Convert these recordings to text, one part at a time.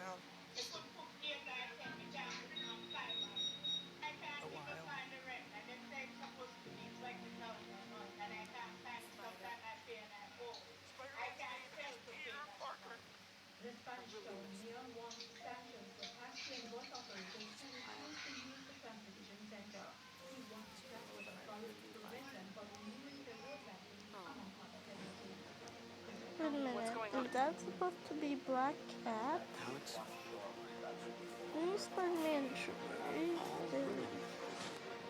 A while. The Spanish town Leon wants sanctions for taxi and bus operators who refuse to use the transportation center. He wants transport authority to prevent them from removing the road batteries, among other penalties. Wait a minute, is that supposed to be Black Cat? Alex? Who's Spider-Man tree?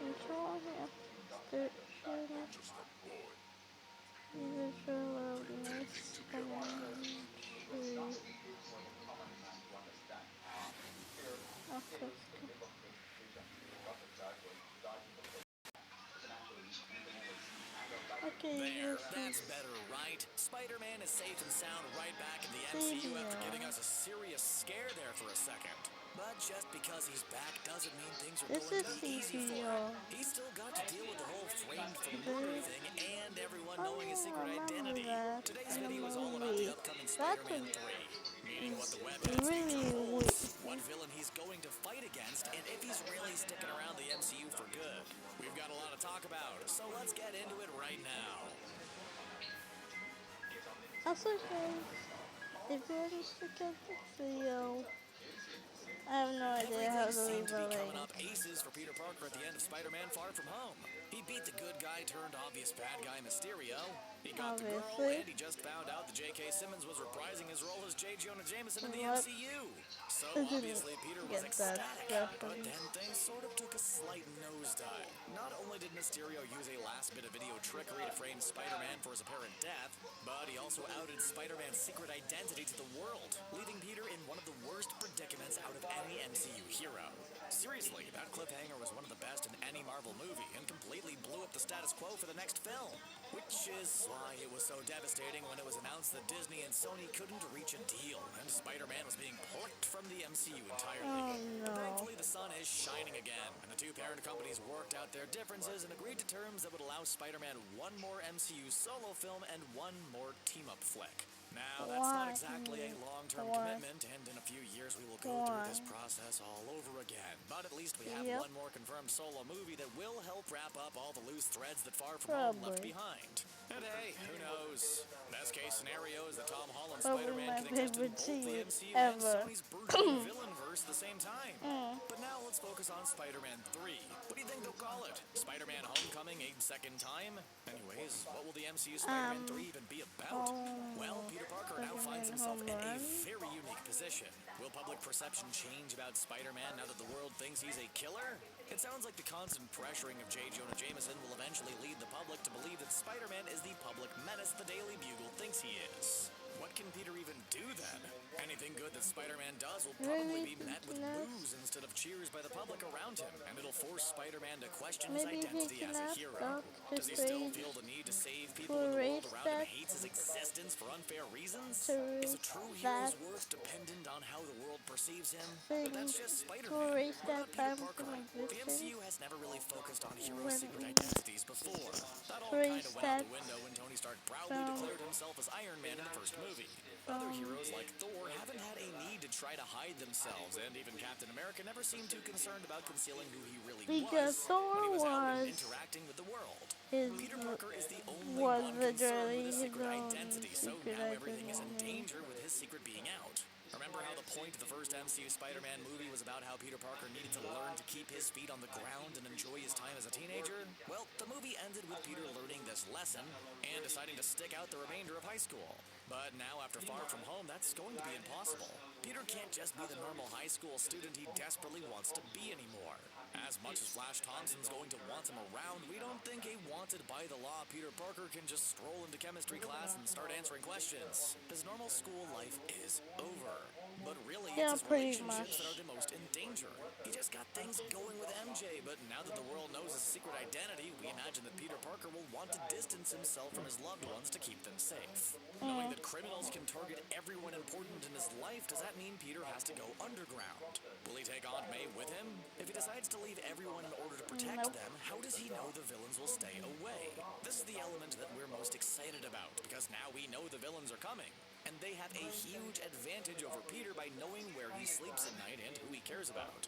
Control him. Station. He's a true miss Spider-Man tree. Okay. Okay, There, this that's is better, right? Spider-Man is safe and sound right back in the MCU after giving us a serious scare there for a second. But just because he's back doesn't mean things are This going is to be easy for him. CGO. He's still got to deal with the whole framed for murder thing and everyone I knowing his don't secret remember identity. that Today's in the video is all about movie. the upcoming That Spider-Man 3, meaning what the web was hits future really weird. holds, what villain he's going to fight against, and if he's really sticking around the MCU for good. We've got a lot to talk about, so let's get into it right now. Also, guys, if you want to check out the video, I have no idea how Everything to seemed leave to a be coming link. up aces for Peter Parker at the end of Spider-Man Far From Home. He beat the good guy turned obvious bad guy Mysterio. He got the girl, Obviously. and he just found out that J.K. Simmons was reprising his role as J. Jonah Jameson in the What? MCU. So I didn't obviously Peter was get that ecstatic, but reference. then things sort of took a slight nosedive. Not only did Mysterio use a last bit of video trickery to frame Spider-Man for his apparent death, but he also outed Spider-Man's secret identity to the world, leaving Peter in one of the worst predicaments out of any MCU hero. Seriously, that cliffhanger was one of the best in any Marvel movie and completely blew up the status quo for the next film. Which is why it was so devastating when it was announced that Disney and Sony couldn't reach a deal and Spider-Man was being plucked from the MCU entirely. Oh But no. thankfully the sun is shining again, and the two parent companies worked out their differences and agreed to terms that would allow Spider-Man one more MCU solo film and one more team-up flick. Now, that's not Why? exactly a long-term Why? commitment, and in a few years we will go through this process all over again. But at least we have Yep. one more confirmed solo movie that will help wrap up all the loose threads that Far From Home left Probably. behind. And hey, who knows? Best case scenario is that Tom Holland's Probably Spider-Man my can exist in favorite both the scene MCU and ever. Sony's burgeoning villain-verse at the same time. But now let's focus on Spider-Man 3. What do you think they'll call it? Spider-Man Homecoming a second time? Anyways, what will the MCU Spider-Man 3 even be about? Well, Peter Parker now finds himself in a very unique position. Will public perception change about Spider-Man now that the world thinks he's a killer? It sounds like the constant pressuring of J. Jonah Jameson will eventually lead the public to believe that Spider-Man is the public menace the Daily Bugle thinks he is. What can Peter even do then? Anything good that Spider-Man does will probably be met with boos instead of cheers by the public around him, and it'll force Spider-Man to question his Maybe he identity can as a ask hero. Doctor Does he still Strange feel the need to save people to when the world erase around him that. hates his existence for unfair reasons? To Is a erase true that. hero's worth dependent on how the world perceives him? Maybe But that's just to Spider-Man. erase What that about Peter time Parker? from The existence. MCU has never really focused on heroes' When secret we identities before. That all kind of went out the window when Tony Stark proudly from- declared himself as Iron Man in the first movie. Other heroes like Thor haven't had a need to try to hide themselves, and even Captain America never seemed too concerned about concealing who he really Because was Thor when he was out and was interacting with the world. his Peter Parker is the only was one concerned literally with his his secret own identity, so secret now everything is in identity. danger with his secret being out. Remember how the point of the first MCU Spider-Man movie was about how Peter Parker needed to learn to keep his feet on the ground and enjoy his time as a teenager? Well, the movie ended with Peter learning this lesson and deciding to stick out the remainder of high school. But now, after Far From Home, that's going to be impossible. Peter can't just be the normal high school student he desperately wants to be anymore. As much as Flash Thompson's going to want him around, we don't think a wanted by the law Peter Parker can just stroll into chemistry class and start answering questions. His normal school life is over. But really, Yeah, it's his pretty relationships much. that are the most in danger. He just got things going with MJ, but now that the world knows his secret identity, we imagine that Peter Parker will want to distance himself from his loved ones to keep them safe. Knowing that criminals can target everyone important in his life, does that mean Peter has to go underground? Will he take Aunt May with him? If he decides to leave everyone in order to protect Nope. them, how does he know the villains will stay away? This is the element that we're most excited about, because now we know the villains are coming. and they have a huge advantage over Peter by knowing where he sleeps at night and who he cares about.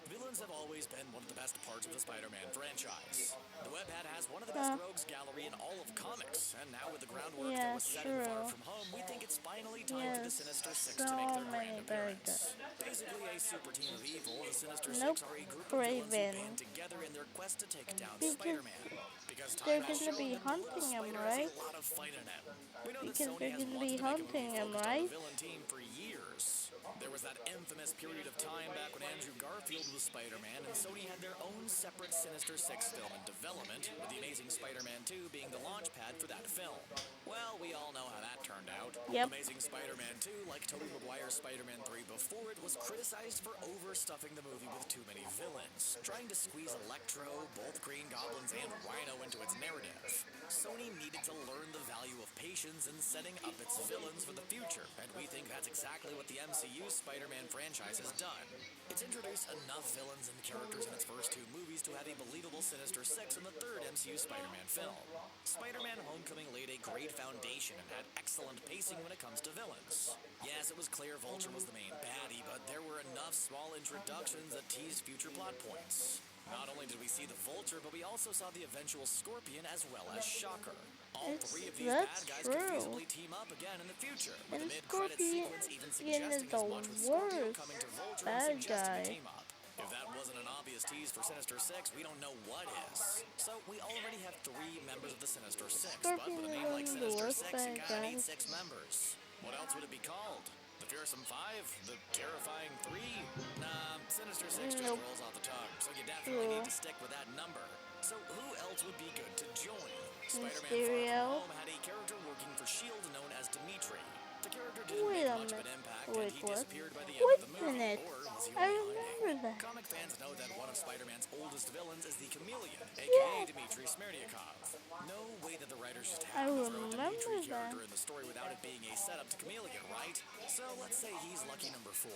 Villains have always been one of the best parts of the Spider-Man franchise. The Web Hat has one of the best rogues gallery in all of comics, and now with the groundwork that was set in Far From Home, we think it's finally time for the Sinister Six to make their grand appearance. Basically a super team of evil, the Sinister Six are a group of villains who band together in their quest to take down Spider-Man. Because they're gonna be hunting him, right? A lot of fight in him. We know that Because Sony they're has gonna wanted be to make a hunting movie him, focused on right? the villain team for years. There was that infamous period of time back when Andrew Garfield was Spider-Man, and Sony had their own separate Sinister Six film in development, with The Amazing Spider-Man 2 being the launch pad for that film. Well, we all know how that turned out. Yep. Amazing Spider-Man 2, like Tobey Maguire's Spider-Man 3 before it, was criticized for overstuffing the movie with too many villains, trying to squeeze Electro, both Green Goblins, and Rhino into its narrative. Sony needed to learn the value of patience in setting up its villains for the future, and we think that's exactly what the MCU's Spider-Man franchise has done. It's introduced enough villains and characters in its first two movies to have a believable Sinister Six in the third MCU Spider-Man film. Spider-Man Homecoming laid a great foundation and had excellent pacing when it comes to villains. Yes, it was clear Vulture was the main baddie, but there were enough small introductions that teased future plot points. Not only did we see the Vulture, but we also saw the eventual Scorpion as well as Shocker. All three of these bad guys could feasibly team up again in the future, with a mid-credit sequence even suggesting as much with Scorpion coming to Vulture and suggesting a team-up. If that wasn't an obvious tease for Sinister Six, we don't know what is. So we already have 3 members of the Sinister Six, but with a name like Sinister Six, you gotta need 6 members. What else would it be called? The Fearsome Five? The Terrifying Three? Nah, Sinister Six just rolls off the tongue, so you definitely need to stick with that number. So who else would be good to join? Spider-Man Far From Home had a character working for S.H.I.E.L.D. known as Dimitri. The character didn't make much of an impact, and he disappeared by the end of the movie, or was he only hiding? Comic fans know that one of Spider-Man's oldest villains is the Chameleon, aka Dmitry Smerdyakov. No way that the writers just happened to throw a Dimitri character in the story without it being a setup to Chameleon, right? So let's say he's lucky number 4.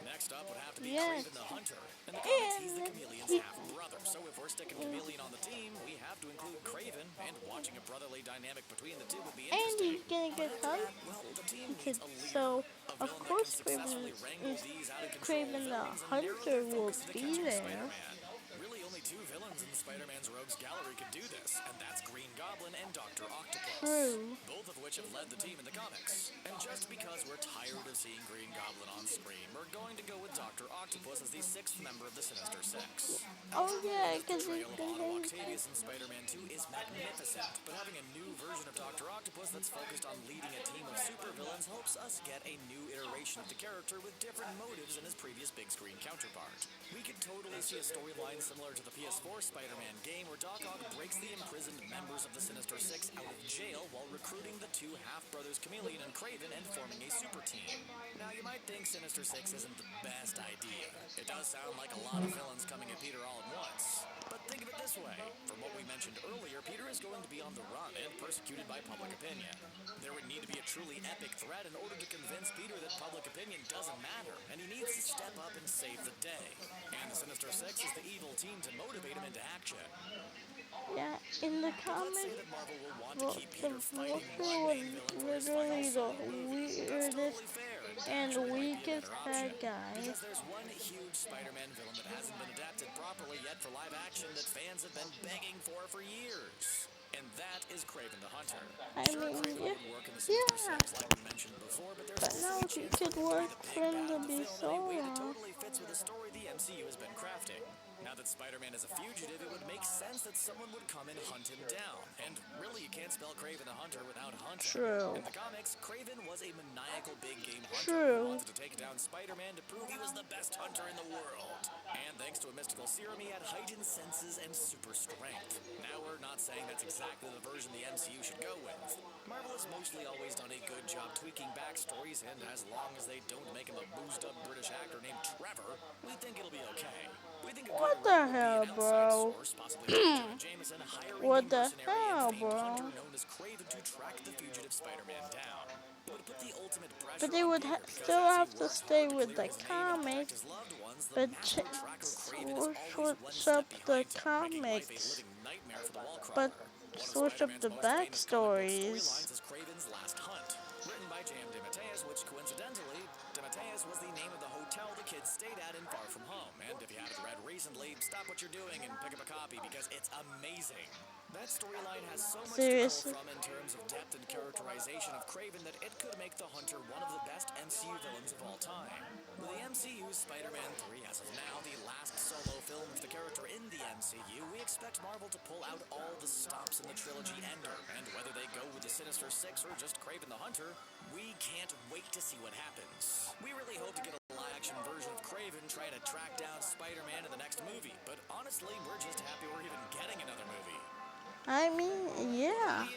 Next up would have to be Kraven the Hunter. In the comics, he's the Chameleon's half-brother, so if we're sticking Chameleon on the team, we have to include Kraven, and watching a brotherly dynamic between the two would be interesting. And he's gonna get hunted. Well, the team So, of course, Kraven the Hunter will be there. Really, only 2 villains in Spider-Man's Rogues Gallery could do this, and that's Green Goblin and Dr. Octopus. True. Both of which have led the team in the comics. And just because we're tired of seeing Green Goblin on screen, we're going to go with Dr. Octopus as the 6th member of the Sinister Six. Oh yeah, because The portrayal of Otto Octavius in Spider-Man 2 is magnificent, but having a new version of Dr. Octopus that's focused on leading a team of supervillains helps us get a new iteration of the character with different motives than his previous big screen counterpart. We could totally see a storyline similar to the PS4 Spider-Man game where Doc Ock breaks the imprisoned members of the Sinister Six out of jail while recruiting the 2 half-brothers Chameleon and Kraven and forming a super team. Now you might think Sinister Six isn't the best idea. It does sound like a lot of villains coming at Peter all at once. But think of it this way. From what we mentioned earlier, Peter is going to be on the run and persecuted by public opinion. There would need to be a truly epic threat in order to convince Peter that public opinion doesn't matter, and he needs to step up and save the day. And the Sinister Six is the evil team to motivate him into action. Yeah, in the Let's say comics, that Marvel will want to well, keep the Peter fighting Vulture one was main villain for his literally final the solo movie. That's weirdest totally fair, and actually might be a weakest better bad option. guy. Because there's one huge Spider-Man villain that hasn't been adapted properly yet for live action that fans have been begging for years. And that is Kraven the Hunter. I Sure, mean, Kraven yeah, would work in the Sinister yeah. Six like we mentioned before, but there's But also now a he chance could that he'll work be the for big him bad to of the be film in a way that solo. totally fits with the story the MCU has been crafting. Now that Spider-Man is a fugitive, it would make sense that someone would come and hunt him down. And really, you can't spell Kraven the Hunter without hunting. True. In the comics, Kraven was a maniacal big game hunter True. who wanted to take down Spider-Man to prove he was the best hunter in the world. And thanks to a mystical serum, he had heightened senses and super strength. Now we're not saying that's exactly the version the MCU should go with. Marvel has mostly always done a good job tweaking backstories, and as long as they don't make him a boozed-up British actor named Trevor, we think it'll be okay. We think a What good the route would be hell, an outside bro? source, possibly Jonah Jameson, hiring What a the mercenary hell, and famed bro? hunter known as Kraven to track the fugitive Spider-Man down. It would put the ultimate pressure But they on would Peter because still as he have to works stay hard to with clear the his name and protect comics. his loved ones, the But master tracker Kraven is always switch one up step the behind him, making life a comics. living nightmare for the wall But crawler. One of switch up Spider-Man's the most famous comic book backstories. storylines is Kraven's Last Hunt. by J.M. DeMatteis, which coincidentally, DeMatteis was the name of the hotel the kids stayed at in Far From Home. And if you haven't read recently, stop what you're doing and pick up a copy because it's amazing. That storyline has so much Seriously? to pull from in terms of depth and characterization of Kraven that it could make the Hunter one of the best MCU villains of all time. With the MCU's Spider-Man 3 as of now, the last solo film of the character in the MCU, we expect Marvel to pull out all the stops in the trilogy ender, and whether they go with the Sinister Six or just Kraven the Hunter, we can't wait to see what happens. We really hope to get a live-action version of Kraven try to track down Spider-Man in the next movie, but honestly, we're just happy we're even getting another movie. I mean, yeah.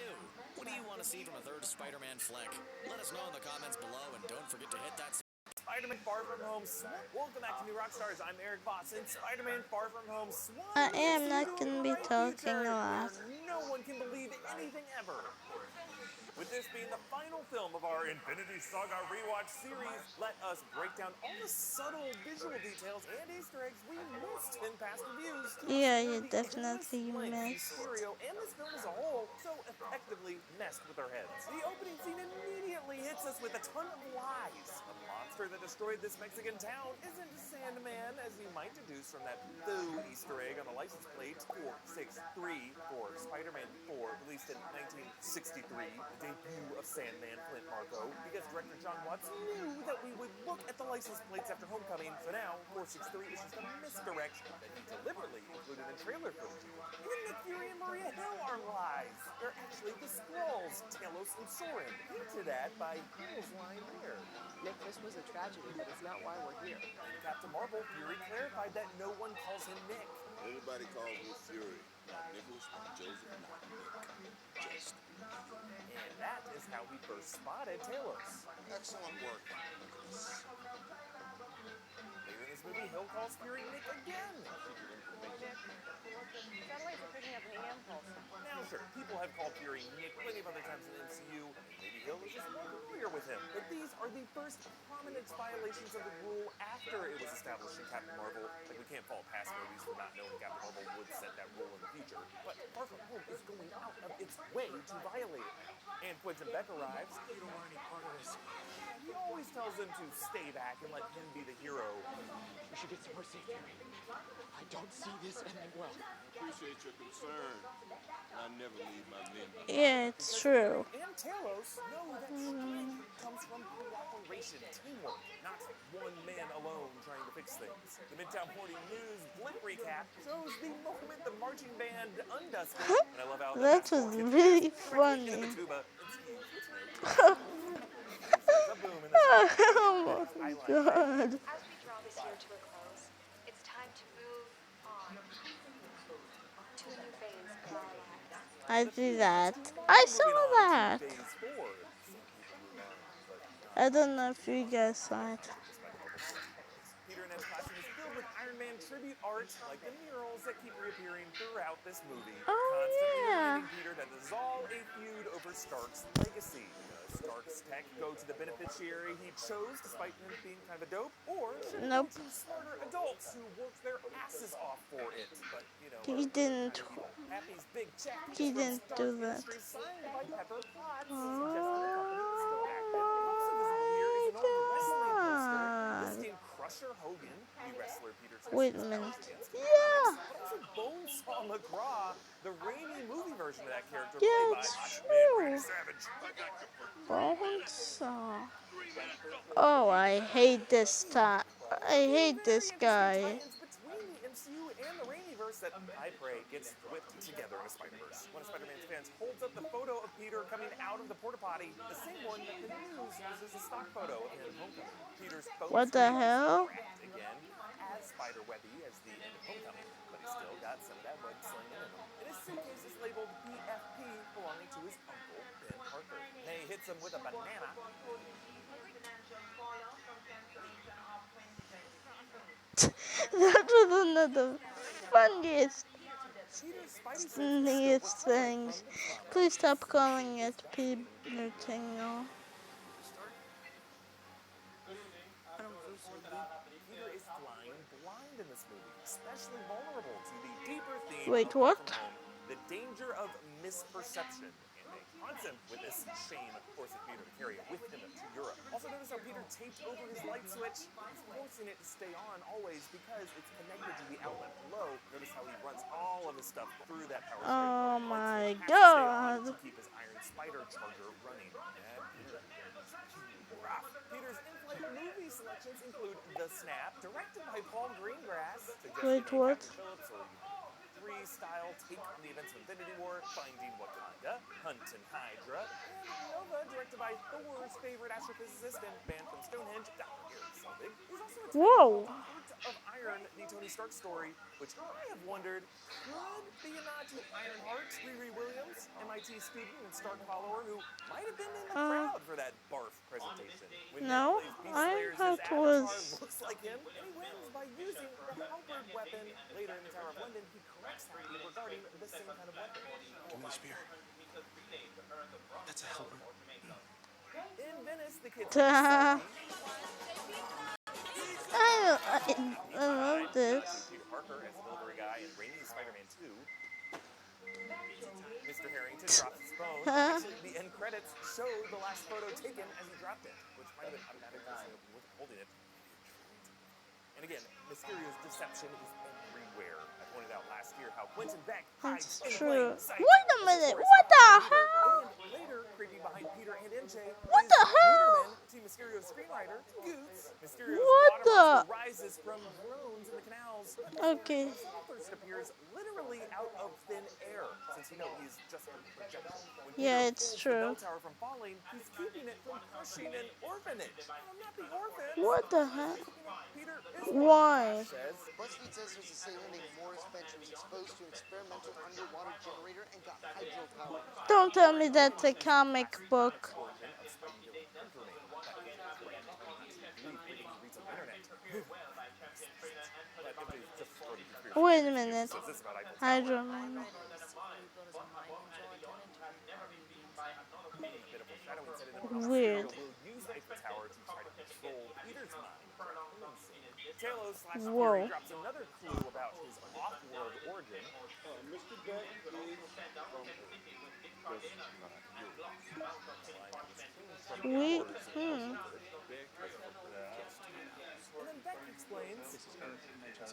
What do you want to see from a third Spider-Man flick? Let us know in the comments below, and don't forget to hit that Spider-Man Far From Home SWAT. Welcome back to New Rockstars. I'm Eric Voss, and Spider-Man Far From Home SWAT. I am not going to be talking a lot. No one can believe anything ever. With this being the final film of our Infinity Saga rewatch series, let us break down all the subtle visual details and Easter eggs we missed in past reviews. Yeah, you definitely missed. Stereo and this film as a whole so effectively messed with our heads. The opening scene immediately hits us with a ton of lies. The monster that destroyed this Mexican town isn't Sandman, as you might deduce from that faux Easter egg on the license plate 463 for Spider-Man 4, released in 1963. Debut of Sandman Flint Marko, because director John Watts knew that we would look at the license plates after Homecoming, so now 463 is just a misdirection that he deliberately included in trailer footage. Even Nick Fury and Maria Hill are lies. They're actually the Skrulls, Talos and Soren, hinted at by Hill's line here. Nick, this was a tragedy, but it's not why we're here. In Captain Marvel, Fury clarified that no one calls him Nick. Everybody calls me Fury, not Nicholas, not Joseph, not Nick. Just And that is how we first spotted Talos. excellent work, Nicholas. Later in this movie, Hill calls Fury Nick again. Satellites are picking up the impulse. Now, sure, people have called Fury Nick plenty of other times in the MCU. Maybe Hill is just more familiar with him. But these are the first prominent violations of the rule after it was established in Captain Marvel. Like, we can't fault past movies for not knowing Captain Marvel would set that rule in the future. But Far From Home is going out of its way to violate it now. And Quentin Beck arrives. You don't want any part of this. He always tells them to stay back and let him be the hero. We should get some more safety. I don't see this ending well. Appreciate your concern. I never leave my men behind. Yeah, it's true. And Talos know that strength comes from cooperation, teamwork, not one man alone trying to fix things. The Midtown Morning News Blip recap shows the moment the marching band undusted, and I love how That was really funny. the tuba. A boom in the Oh my god. As we draw this year to a close, it's time to move on to a new phase of our lives. I see that. I saw that. Phase 4. I don't know if you guys saw it. Peter and Ed's classroom is filled with Iron Man tribute art, like the murals that keep reappearing throughout this movie. Oh, Constantly yeah. reminding Peter that this is all a feud over Stark's legacy. Stark's tech go to the beneficiary he chose, despite him being kind of a dope, or should it Nope. go to smarter adults who worked their asses off for it? But, you know, He didn't. Happy's big check He is from didn't Stark do that. Industries, signed by Pepper Potts, Oh suggesting the company is still active. Also visible here is an old wrestling poster God. listing Crusher Hogan, the wrestler Peter Chris Wait a was minute. against. Yeah. But also Bonesaw McGraw, the Raimi movie version of that character Yeah, played by it's Macho true. Man Randy Savage. Bonesaw. Oh, I hate this time. I hate this guy. Tie-ins between the MCU and the Raimiverse that I pray gets whipped together in a Spider-Verse. One of Spider-Man's fans holds up the photo of Peter coming out of the porta potty, the same one that the news uses as a stock photo of him Homecoming. Peter's phone What the screen is hell? cracked again, as spider-webby as the end of Homecoming, but he's still got some of that web slinging in him. And his suitcase is labeled BFP, belonging to his uncle, Ben Parker. May hits him with a banana. That was another funniest, Peter's Spidey senses funniest still work things. from the top. Please stop calling it Peter Tingle. Peter is flying blind in this movie, especially vulnerable to the deeper theme Wait, of Far what? From Home, the danger of misperception. And they haunt him with this shame, forcing Peter to carry it with him how Peter taped over his light switch. He's forcing it to stay on always because it's connected to the outlet below. Notice how he runs all of his stuff through that power strip. Oh Light my switch has to stay on god. to keep his Iron Spider charger running. And Peter's in-flight movie selections include The Snap, directed by Paul Greengrass, Wait, suggesting what? Captain Phillips or style take on the events of Infinity War, Finding Wakanda, Hunt and Hydra, and Nova, directed by Thor's favorite astrophysicist and man from Stonehenge, Dr. Eric Selvig. He's also a Whoa. Heart of Iron, the Tony Stark story, which I have wondered could be a nod to Ironheart. Riri Williams, MIT student and Stark follower, who might have been in the crowd for that barf presentation. When No, Ned plays Beast Slayers, his Ironheart avatar was- looks like him, and he wins by using the halberd weapon. Later in the Tower of London, he corrects Happy regarding the same kind of weapon. Give me the spear. That's a halberd. In Venice, the kids I love this. Peter Parker as the delivery guy in Raimi Spider-Man 2. Mr. Harrington drops his phone. Actually, the end credits show the last photo taken as he dropped it, which might have been automatic because he wasn't holding it. And again, Mysterio's deception is everywhere. I pointed out last year how Quentin Beck hides That's in true. plain sight. Wait a minute. What the hell? And later, creeping behind Peter and MJ, What is the hell? Guterman, Team Mysterio's screenwriter, Goots. Mysterio's What water the- monster rises from groans in the canals. Okay. First appears literally out of thin air, since you know he's just a projection. When Yeah, Peter it's pulls true. The bell tower from falling, he's keeping it from crushing an orphanage. Oh, not the orphan. What the heck? Peter is Why? says. BuzzFeed says there's a sailor named Morris Bench who was exposed to an experimental underwater generator and got hydropower. Don't tell me that's a comic book. Wait a minute. Hydro Man. Weird. Whoa. Drops another clue about his off-world origin. Mr. Beck is from We. And then Beck explains, Earth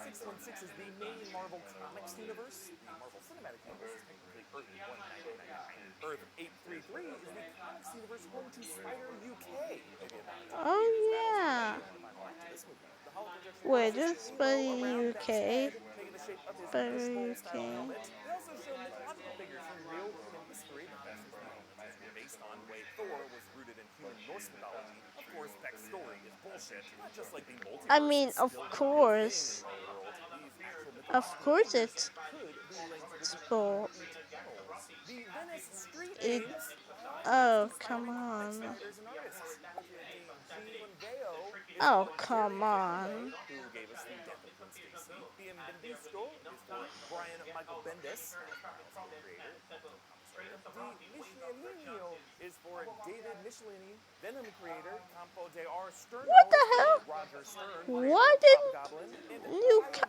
616 is the main Marvel Comics universe. The Marvel Cinematic Universe is technically Earth 1999. Earth 833 is the comics universe home to Spider UK. Oh yeah. Wait, this is by UK. By UK. They also show mythological figures from real human history. Based on the way Thor was rooted in human Norse mythology. Of course, Beck's story is bullshit. Not just like the multiverse. I mean, of course. Of course it's bull. The Venice Street It. Games. Oh, come on. There's an artist. Oh, come on. Who gave us the death of Gwen Stacy. The Imbendisco is for Brian Michael Bendis, creator. The Michelinio is for David Michelini, Venom creator, Campo de R. Sterno, What the hell? Roger Stern, Why didn't Goblin, and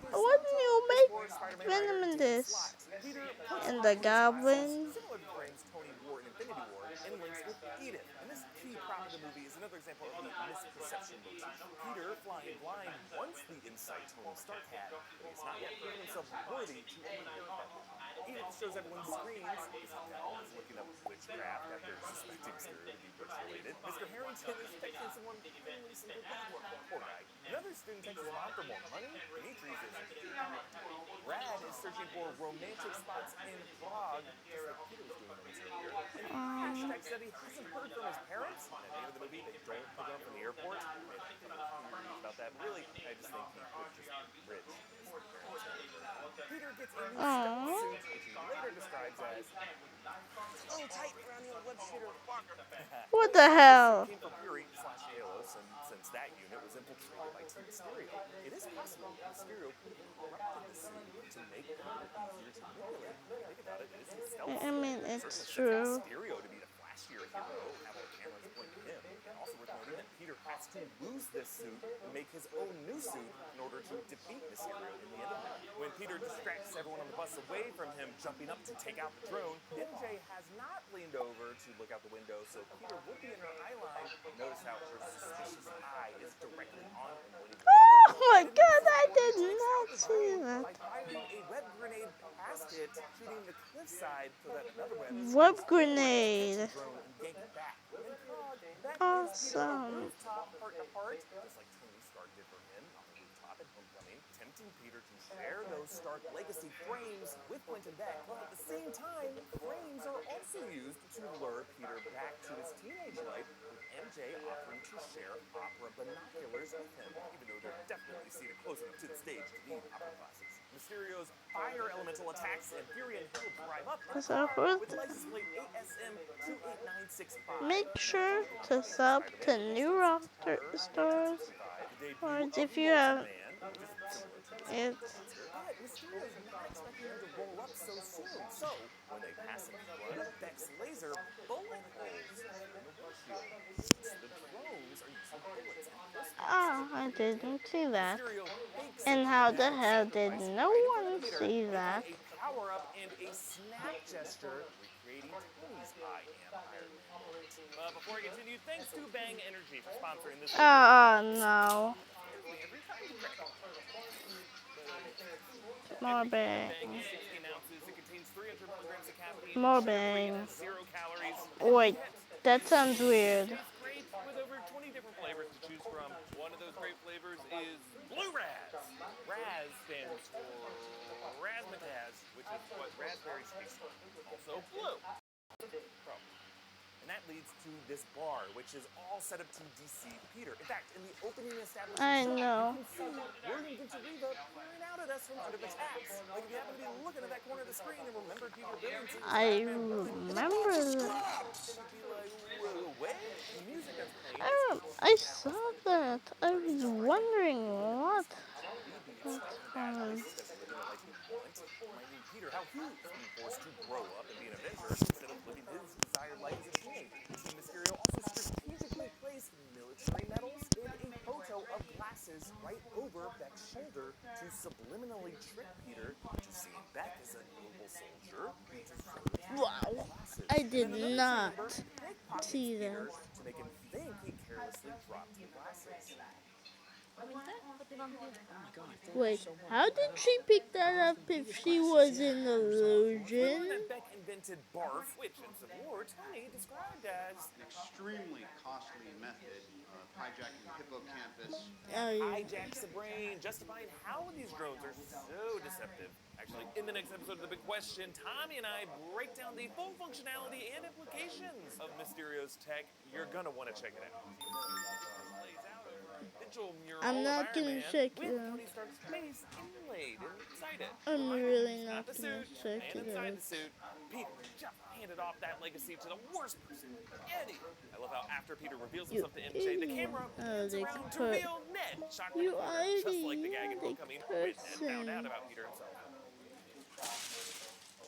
why didn't you make Venom in this? And the Goblin? similar to frames Tony wore in Infinity War, and links with Edith. And this key prop of the movie is another example of the misperception motif. Peter, flying blind, wants the insight Tony Stark had, but he's not yet proven himself worthy to overcome that. Edith shows everyone screens. Isabel is looking up witchcraft after suspecting Mysterio to be witch-related. Mr. Harrington is texting someone family some good luck. Poor guy. Another student texts his mom for more money. Dimitri's is Brad is searching for romantic spots in Prague, just like Peter was doing moments earlier. And Ash said he hasn't heard from his parents. And at the end of the movie, they don't pick him up from the airport. About that, really, I just think he could just be rich. Peter gets a new suit, which he later describes as so tight around your web shooter. What the hell? Came from Fury / Talos, and since that unit was infiltrated by Team Mysterio, it is possible Mysterio could have corrupted the suit to make it easier to manipulate. Think about it, it is stealth. I mean, it's Certainly true. Mysterio to be the flashier hero, have all the cameras point to him, and also worth noting that Peter has wants to lose this suit and make his own new suit in order to defeat Mysterio in the end of it. When Peter distracts everyone on the bus away from him jumping up to take out the drone, MJ has not leaned over to look out the window, so Peter would be in her eye line. Notice how her suspicious eye is directly on him when he's Oh my god, I did not see that. by firing a web grenade past it, shooting the cliffside so that another Web grenade. drone and yank it back. And Frog, that Awesome. rooftop heart to heart, just like Tony Stark did for him on the rooftop at Homecoming, tempting Peter to share those Stark legacy frames with Quentin Beck. But at the same time, frames are also used to lure Peter back to his teenage life, with MJ offering to share opera binoculars with him, even though they're definitely seated close enough to the stage to need opera glasses. Mysterio's fire elemental attacks and Fury and Hill drive up That's our first. with license plate ASM 28965. Make sure to sub to New Roster Stars, or if you have it. But Mysterio's not expecting him to roll up so soon. So, when they pass in front of Beck's laser, bullet holes in the windshield. The drones are using bullets and pistols. Oh, I didn't see that. Mysterio fakes And it how with the a hell device, did no waiting for one Peter, see making that? A power-up and a snap gesture, recreating Tony's I Am Iron Man. Before I continue, thanks to Bang Energy for sponsoring this video. Oh no. Every time you crack More Bang bang. is 16 ounces. It contains 300 milligrams of caffeine. More sugar-free, bang. and 0 calories. Wait, that sounds weird. It's great with over 20 different flavors to choose from. One of those great flavors is Blue Raz. Raz stands for razzmatazz, which is what raspberries taste like. Also blue. And that leads to this bar, which is all set up to deceive Peter. In fact, in the opening establishment I shot, know. you can see William Pintareva peering out at us from under the taps. Like if you happen to be looking at that corner of the screen and remember Peter Billings, I remember that. you'd be like, whoa, wait, the music that's playing. I saw that. I was wondering what that was. Peter, how he is being forced to grow up and be an Avenger instead of living his desired life as a teenager. Team Mysterio also strategically placed military medals and a photo of glasses right over Beck's shoulder to subliminally trick Peter into seeing Beck as a noble soldier who deserves Wow. glasses. I did And another not team member pickpockets see Peter that. to make him think he carelessly dropped the glasses. Wait, how did she pick that up if she was an We illusion? learned that Beck invented BARF, which in Civil War Tony described as An extremely costly method of hijacking the hippocampus. I, hijacks the brain, justifying how these drones are so deceptive. Actually, in the next episode of The Big Question, Tommy and I break down the full functionality and implications of Mysterio's tech. You're gonna want to check it out. Lays out a digital mural I'm of not Iron gonna Man check with it out. Tony Stark's face inlaid inside it. I'm Reminding really us, not the gonna suit, check and it inside out. the suit, Peter just handed off that legacy to the worst person, Eddie. I love how after Peter reveals You himself to MJ, the idiot. camera Oh, pans they around to put- reveal Ned. Shocking You Peter, just like the gag in idiotic Homecoming when Ned found out person. about Peter himself.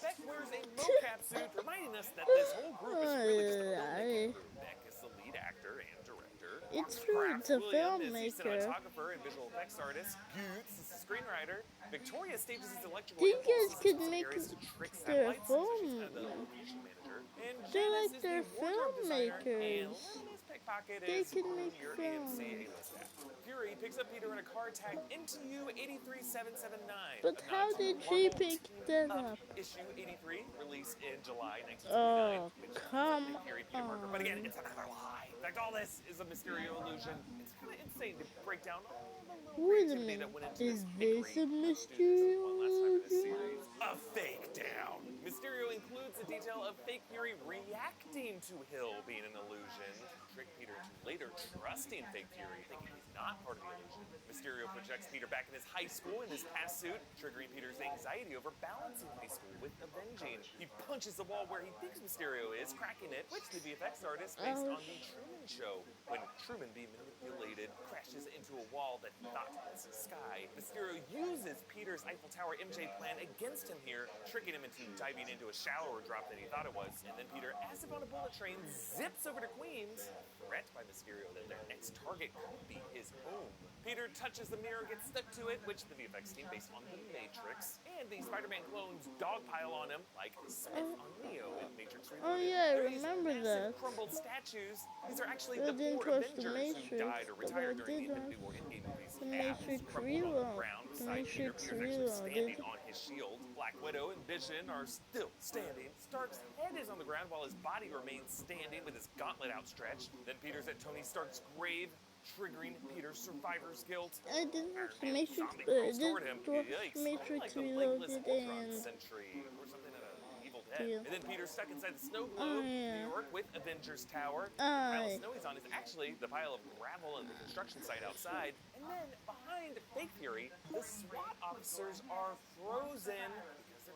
Beck wears a mocap suit, reminding us that this whole group is really just a filmmaking group. Beck is the lead actor and director. It's Marcus true, Pratt it's a William is the filmmaker. cinematographer and visual effects artist. Goots is the screenwriter. Victoria stages his electrical They guys impulses could into make areas to trick their satellites, so she's film. kind of the location manager. And They're Janice like is their the wardrobe designer, and filmmakers. Lily's pickpocket They is can make your film. AMC A-list app. Fury picks up Peter in a car tagged NTU 83779. But how did she pick that up? Issue 83, released in July 1929. Oh, which come is Fury Peter Parker. But again, on. it's another lie. In fact, all this is a Mysterio illusion. It's kind of insane to break down all the little Wait a creativity that minute, went into is this this a Mysterio Mysterio one last time in this illusion? series. A fake down. Mysterio includes the detail of fake Fury reacting to Hill being an illusion. Trick Peter into later trusting fake Fury, thinking he's not part of the illusion. Mysterio projects Peter back in his high school in his past suit, triggering Peter's anxiety over balancing high school with avenging. He punches the wall where he thinks Mysterio is, cracking it, which the VFX artist based on the Truman Show. When Truman, being manipulated, crashes into a wall that he thought was sky. Mysterio uses Peter's Eiffel Tower MJ plan against him here, tricking him into diving into a shallower drop than he thought it was. And then Peter, as if on a bullet train, zips over to Queen seems a threat by Mysterio that their next target could be his home. Peter touches the mirror, gets stuck to it, which the VFX team based on The Matrix, and the Spider-Man clones dogpile on him like Smith on Neo in Matrix Reloaded. Oh yeah, I They're these remember massive that. crumbled statues. These are actually I the didn't four watch The Avengers who Matrix, died or but retired I during did Infinity watch War Endgame movies. The Abs Matrix crumpled on the Reload. ground The beside Peter. Matrix Peter's actually standing Reloaded. on his shield. Black Widow and Vision are still standing. Stark's head is on the ground while his body remains standing with his gauntlet outstretched. Then Peter's at Tony Stark's grave, triggering Peter's survivor's guilt. I didn't watch The Iron Man Matrix, zombie but I crawls did toward him. watch Yikes. Matrix Like the legless Reloaded Ultron and Sentry or something at an Evil Dead. Yeah. And then Peter's stuck inside the snow globe, yeah. New York, with Avengers Tower. The pile Aye. of snow he's on is actually the pile of gravel at the construction site outside. And then behind Fake Fury, the SWAT officers are frozen because they're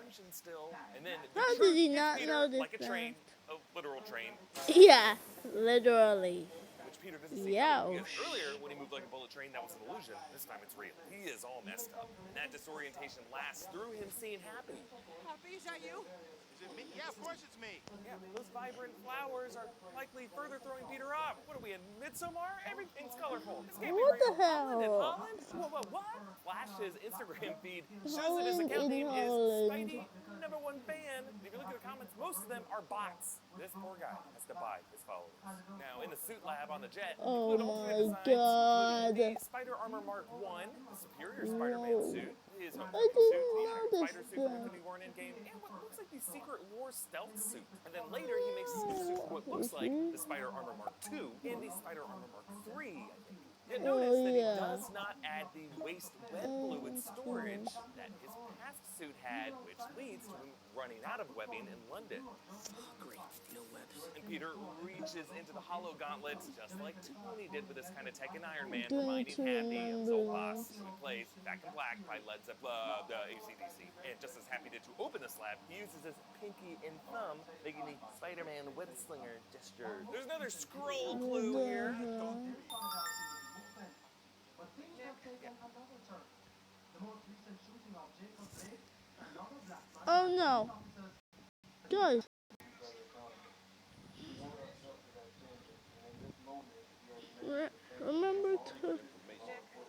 illusion still. And then the How truth did he hits not Peter notice like a train, a literal train, Yeah, literally. which Peter doesn't see Yeah, coming, oh, because earlier when he moved like a bullet train, that was an illusion. This time it's real. He is all messed up. And that disorientation lasts through him seeing Happy. Happy, is that you? Is it me? Yeah, of course it's me. Yeah, those vibrant flowers are likely further throwing Peter off. What are we in Midsommar? Everything's colorful. This can't What be the real. Holland in hell? Holland? What? Flash's Instagram feed shows that his Holland account in name is Holland. Spidey #1 fan. If you look at the comments, most of them are bots. This poor guy has to buy his followers. Now, in the suit lab on the jet, Oh include alternate my designs, God. including the Spider Armor Mark 1, the Superior Spider-Man Whoa. suit, his home I suit, didn't the Iron notice Spider suit from that. Infinity War and Endgame, and what looks like the Secret War stealth suit. And then later he makes his new suit for what looks like the Spider Armor Mark 2 and the Spider Armor Mark 3, I think. And notice that he does not add the waste web fluid storage that his past suit had, which leads to him running out of webbing in London. Great, no webs. And Peter reaches into the hollow gauntlet, just like Tony did with his kind of tech in Iron Man, Don't reminding you Happy of remember Soul that? Boss, who plays Back in Black by Led Zeppelin, the AC/DC. And just as Happy did to open the slab, he uses his pinky and thumb, making the Spider-Man web slinger gesture. There's another scroll clue here. Oh no. Guys. Remember to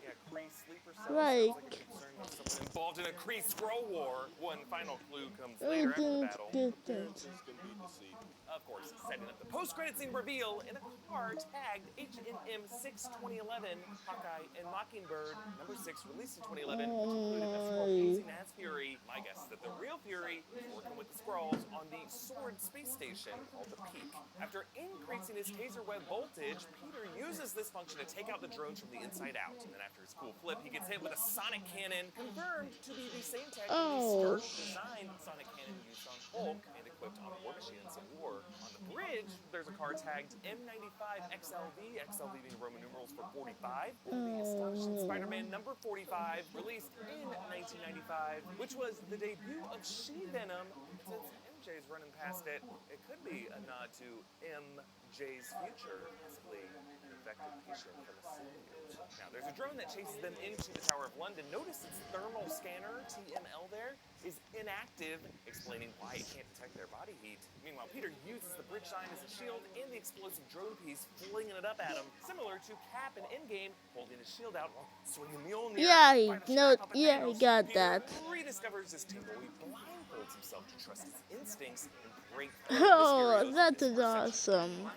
Yeah, Kree sleeper cell Like- sounds like a concern with someone involved in a Kree scroll war. One final clue comes I later after the didn't battle. get that. Appearances can be deceiving. Of course, setting up the post-credit scene reveal in a car tagged H&M 6 2011, Hawkeye and Mockingbird #6 released in 2011, which included the amazing as Fury. My guess is that the real Fury is working with the Skrulls on the Sword space station called the Peak. After increasing his taser web voltage, Peter uses this function to take out the drones from the inside out. And then after his cool flip, he gets hit with a sonic cannon, confirmed to be the same tech Oh. that designed sonic cannon used on Hulk and equipped on War Machine in Civil War. On the bridge, there's a car tagged M95 XLV, XLV being Roman numerals for 45, the astonishing Spider-Man #45, released in 1995, which was the debut of She-Venom. Since MJ's running past it, it could be a nod to MJ's future, possibly an infected patient from a symbiote. Now, there's a drone that chases them into the Tower of London. Notice its thermal scanner, TML there, is inactive, explaining why it can't detect their body heat. Meanwhile, Peter uses the bridge sign as a shield and the explosive drone piece, flinging it up at him, similar to Cap in Endgame, holding his shield out while swinging Mjolnir. Yeah, by the no, strap up at yeah, I Thanos. got Peter that. rediscovers his tingle. He blindfolds himself to trust his instincts and break through Oh, Mysterio's that is misperception. awesome.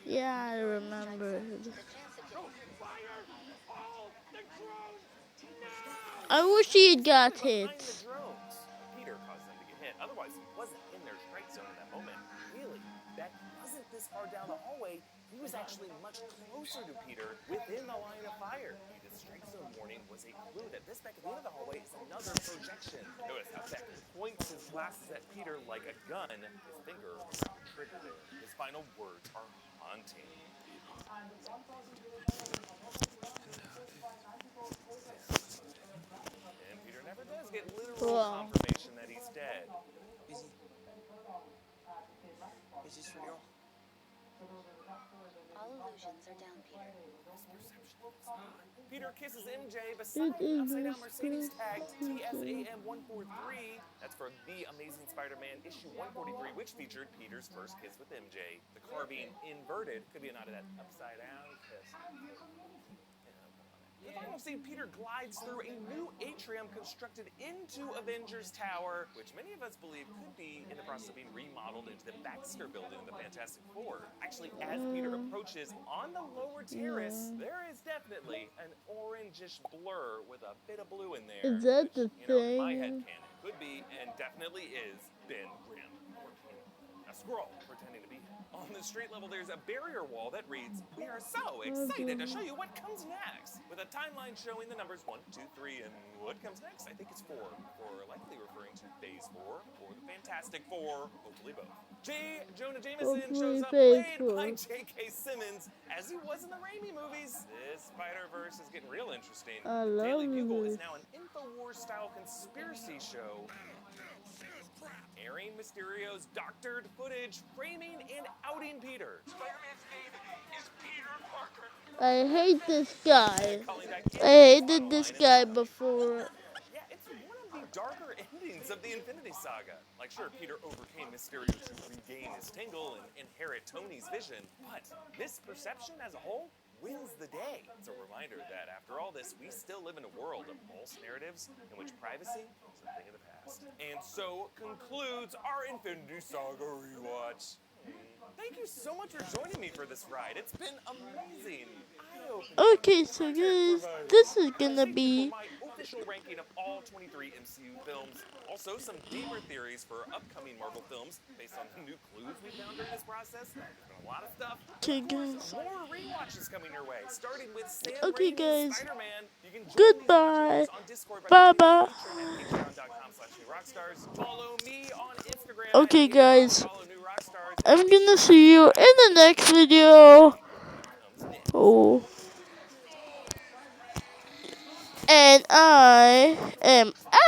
Yeah, I remember. I wish he had got Behind hit. the drones. Peter caused them to get hit. Otherwise, he wasn't in their strike zone in that moment. Really, that wasn't this far down the hallway. He was actually much closer to Peter within the line of fire. The strike zone warning was a clue that this back at the end of the hallway is another projection. Notice how Beck points his glasses at Peter like a gun. His finger was on the trigger there. His final words are haunting. And Peter never does get literal Wow. confirmation that he's dead. Is this real? All illusions are down, Peter. His perception is gone. Peter kisses MJ beside an upside-down Mercedes tagged TSAM-143. That's for The Amazing Spider-Man issue 143, which featured Peter's first kiss with MJ. The car being inverted could be a nod to that upside-down kiss. The final scene, Peter glides through a new atrium constructed into Avengers Tower, which many of us believe could be in the process of being remodeled into the Baxter Building in the Fantastic Four. Actually, as Peter approaches on the lower terrace, there is definitely an orangish blur with a bit of blue in there. Is that the which, in my thing? headcanon, could be and definitely is Ben Grimm. A scroll pretending to be him. On the street level, there's a barrier wall that reads, "We are so excited to show you what comes next," with a timeline showing the numbers 1, 2, 3, and what comes next? I think it's 4. 4 likely referring to Phase 4 or the Fantastic Four, hopefully both. J. Jonah Jameson shows up Phase played by 4. J.K. Simmons, as he was in the Raimi movies. This Spider-Verse is getting real interesting. I Daily love Bugle is this. now an InfoWars-style conspiracy show airing Mysterio's doctored footage, framing and outing Peter. Spider-Man's name is Peter Parker. I hate this guy. Calling back I hated this guy before. Yeah, it's one of the darker endings of the Infinity Saga. Like, sure, Peter overcame Mysterio to regain his tingle and inherit Tony's vision, but this perception as a whole wins the day. It's a reminder that after all this, we still live in a world of false narratives in which privacy is a thing of the past. And so concludes our Infinity Saga rewatch. Thank you so much for joining me for this ride. It's been amazing. Okay, so guys, this is gonna be my official ranking of all 23 MCU films. Also, some deeper theories for upcoming Marvel films based on the new clues we found during this process. There's been a lot of stuff. Okay, guys. More rewatches coming your way, starting with Sam Okay, Raimi's guys. Spider-Man. You can join Goodbye. these on Discord by Bye-bye. patreon.com/newrockstars. Follow me on Instagram. Okay, at guys. Follow New Rockstars. I'm gonna see you in the next video. Oh. And I am out.